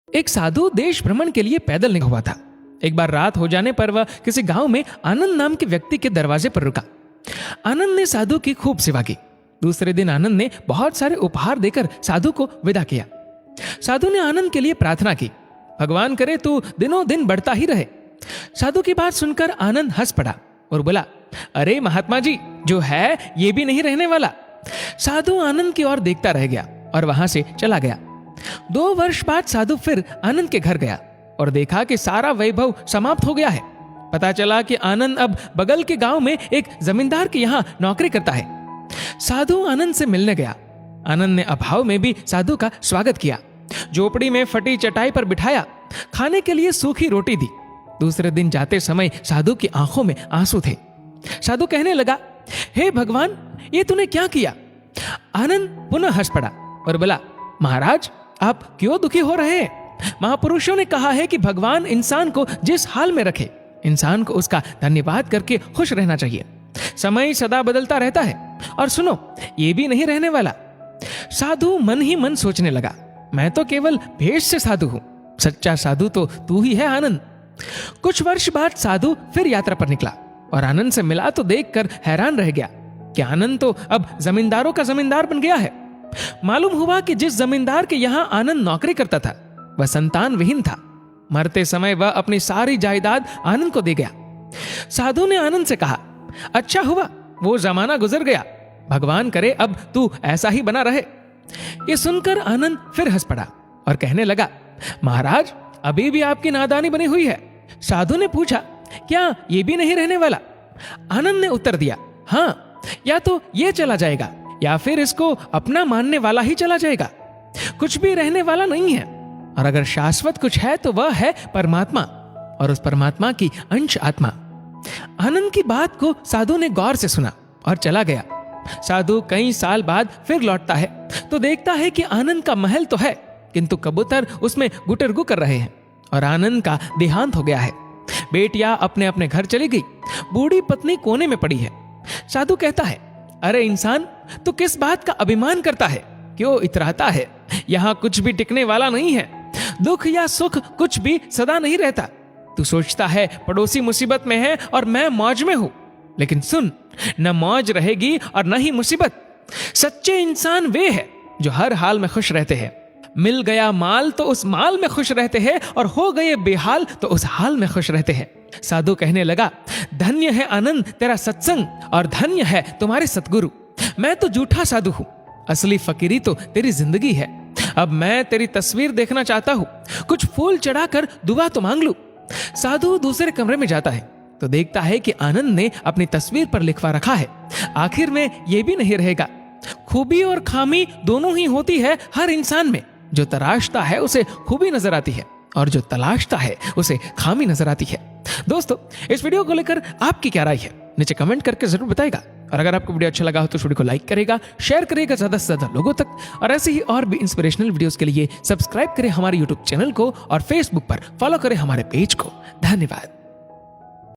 एक साधु देश भ्रमण के लिए पैदल निकला हुआ था। एक बार रात हो जाने पर वह किसी गांव में आनंद नाम के व्यक्ति के दरवाजे पर रुका। आनंद ने साधु की खूब सेवा की। दूसरे दिन आनंद ने बहुत सारे उपहार देकर साधु को विदा किया। साधु ने आनंद के लिए प्रार्थना की, भगवान करे तू दिनों दिन बढ़ता ही रहे। साधु की बात सुनकर आनंद हंस पड़ा और बोला, अरे महात्मा जी, जो है ये भी नहीं रहने वाला। साधु आनंद की ओर देखता रह गया और वहां से चला गया। 2 वर्ष बाद साधु फिर आनंद के घर गया और देखा कि सारा वैभव समाप्त हो गया है। पता चला कि आनंद अब बगल के गांव में एक जमींदार के यहाँ नौकरी करता है। साधु आनंद से मिलने गया। आनंद ने अभाव में भी साधु का स्वागत किया, झोपड़ी में फटी चटाई पर बिठाया, खाने के लिए सूखी रोटी दी। दूसरे दिन जाते समय साधु की आंखों में आंसू थे। साधु कहने लगा, हे भगवान, ये तूने क्या किया? आनंद पुनः हंस पड़ा और बोला, महाराज, आप क्यों दुखी हो रहे हैं? महापुरुषों ने कहा है कि भगवान इंसान को जिस हाल में रखे, इंसान को उसका धन्यवाद करके खुश रहना चाहिए। समय सदा बदलता रहता है और सुनो, ये भी नहीं रहने वाला। साधु मन ही मन सोचने लगा, मैं तो केवल भेष से साधु हूं, सच्चा साधु तो तू ही है आनंद। कुछ वर्ष बाद साधु फिर यात्रा पर निकला और आनंद से मिला तो देखकर हैरान रह गया कि आनंद तो अब जमींदारों का जमींदार बन गया है। मालूम हुआ कि जिस जमींदार के यहाँ आनंद नौकरी करता था वह संतान विहीन था। मरते समय वह अपनी सारी जायदाद आनंद को दे गया। साधु ने आनंद से कहा, अच्छा हुआ वो जमाना गुजर गया, भगवान करे अब तू ऐसा ही बना रहे। ये सुनकर आनंद फिर हंस पड़ा और कहने लगा, महाराज, अभी भी आपकी नादानी बनी हुई है। साधु ने पूछा, क्या ये भी नहीं रहने वाला? आनंद ने उत्तर दिया, हाँ, या तो ये चला जाएगा या फिर इसको अपना मानने वाला ही चला जाएगा। कुछ भी रहने वाला नहीं है, और अगर शाश्वत कुछ है तो वह है परमात्मा, और उस परमात्मा की अंश आत्मा। आनंद की बात को साधु ने गौर से सुना और चला गया। साधु कई साल बाद फिर लौटता है तो देखता है कि आनंद का महल तो है, किंतु कबूतर उसमें गुटरगु कर रहे हैं और आनंद का देहांत हो गया है। बेटियां अपने अपने घर चली गई, बूढ़ी पत्नी कोने में पड़ी है। साधु कहता है, अरे इंसान, तू किस बात का अभिमान करता है? क्यों इतराता है? यहाँ कुछ भी टिकने वाला नहीं है। दुख या सुख कुछ भी सदा नहीं रहता। तू सोचता है पड़ोसी मुसीबत में है और मैं मौज में हूं, लेकिन सुन, न मौज रहेगी और न ही मुसीबत। सच्चे इंसान वे हैं जो हर हाल में खुश रहते हैं। मिल गया माल तो उस माल में खुश रहते हैं, और हो गए बेहाल तो उस हाल में खुश रहते हैं। साधु कहने लगा, धन्य है आनंद तेरा सत्संग, और धन्य है तुम्हारे सतगुरु। मैं तो झूठा साधु हूं, असली फकीरी तो तेरी जिंदगी है। अब मैं तेरी तस्वीर देखना चाहता हूं, कुछ फूल चढ़ाकर दुआ तो मांग लूं। साधु दूसरे कमरे में जाता है तो देखता है कि आनंद ने अपनी तस्वीर पर लिखवा रखा है, आखिर में यह भी नहीं रहेगा। खूबी और खामी दोनों ही होती है हर इंसान में। जो तराशता है उसे खूबी नजर आती है, और जो तलाशता है उसे खामी नजर आती है। दोस्तों, इस वीडियो को लेकर आपकी क्या राय है, नीचे कमेंट करके जरूर बताएगा। और अगर आपको वीडियो अच्छा लगा हो तो वीडियो को लाइक करेगा, शेयर करेगा ज्यादा से ज्यादा लोगों तक, और ऐसे ही और भी इंस्पिरेशनल वीडियोस के लिए सब्सक्राइब करें हमारे यूट्यूब चैनल को और फेसबुक पर फॉलो करें हमारे पेज को। धन्यवाद।